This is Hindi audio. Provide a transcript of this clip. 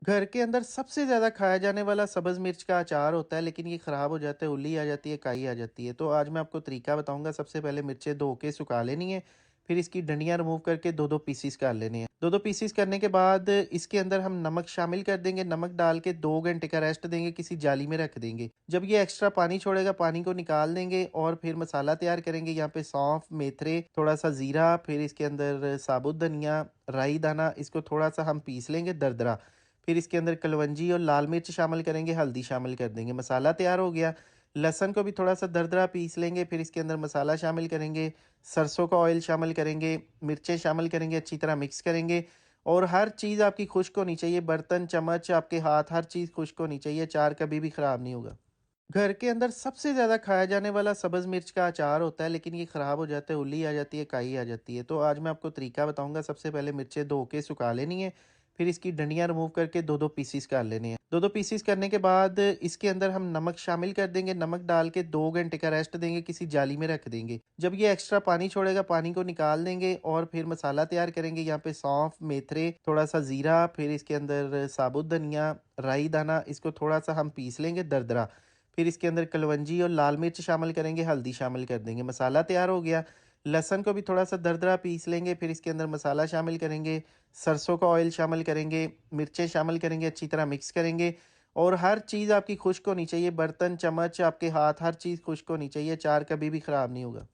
घर के अंदर सबसे ज़्यादा खाया जाने वाला सब्ज़ मिर्च का अचार होता है, लेकिन ये ख़राब हो जाता है, उल्ली आ जाती है, काई आ जाती है। तो आज मैं आपको तरीका बताऊँगा। सबसे पहले मिर्चें धो के सुखा लेनी है, फिर इसकी डंडियाँ रिमूव करके 2-2 पीसेस कर लेने हैं। 2-2 पीसेस करने के बाद इसके अंदर हम नमक शामिल कर देंगे, नमक डाल के 2 घंटे का रेस्ट देंगे, किसी जाली में रख देंगे। जब ये एक्स्ट्रा पानी छोड़ेगा, पानी को निकाल देंगे और फिर मसाला तैयार करेंगे। यहाँ पे सौंफ, मेथरे, थोड़ा-सा ज़ीरा, फिर इसके अंदर साबुत धनिया, राई दाना, इसको थोड़ा-सा हम पीस लेंगे दरदरा। फिर इसके अंदर कलवंजी और लाल मिर्च शामिल करेंगे, हल्दी शामिल कर देंगे। मसाला तैयार हो गया। लहसुन को भी थोड़ा-सा दरदरा पीस लेंगे, फिर इसके अंदर मसाला शामिल करेंगे, सरसों का ऑयल शामिल करेंगे, मिर्चें शामिल करेंगे, अच्छी तरह मिक्स करेंगे और हर चीज़ आपकी खुश्क होनी चाहिए, बर्तन, चम्मच, आपके हाथ, हर चीज़ खुश्क होनी चाहिए, अचार कभी भी खराब नहीं होगा। घर के अंदर सबसे ज़्यादा खाया जाने वाला सब्ज़ मिर्च का अचार होता है, लेकिन ये ख़राब हो जाता है, उल्ली आ जाती है, काई आ जाती है। तो आज मैं आपको तरीका बताऊँगा। सबसे पहले मिर्चें धो के सुखा लेनी है, फिर इसकी डंडियाँ रिमूव करके 2-2 पीसेस कर लेने हैं। 2-2 पीसेस करने के बाद इसके अंदर हम नमक शामिल कर देंगे, नमक डाल के 2 घंटे का रेस्ट देंगे, किसी जाली में रख देंगे। जब ये एक्स्ट्रा पानी छोड़ेगा, पानी को निकाल देंगे और फिर मसाला तैयार करेंगे। यहाँ पे सौंफ, मेथरे, थोड़ा-सा ज़ीरा, फिर इसके अंदर साबुत धनिया, राई दाना, इसको थोड़ा-सा हम पीस लेंगे दरदरा। फिर इसके अंदर कलवंजी और लाल मिर्च शामिल करेंगे, हल्दी शामिल कर देंगे। मसाला तैयार हो गया। लहसुन को भी थोड़ा-सा दरदरा पीस लेंगे, फिर इसके अंदर मसाला शामिल करेंगे, सरसों का ऑयल शामिल करेंगे, मिर्चें शामिल करेंगे, अच्छी तरह मिक्स करेंगे और हर चीज़ आपकी खुश्क होनी चाहिए, बर्तन, चम्मच, आपके हाथ, हर चीज़ खुश्क होनी चाहिए, अचार कभी भी खराब नहीं होगा।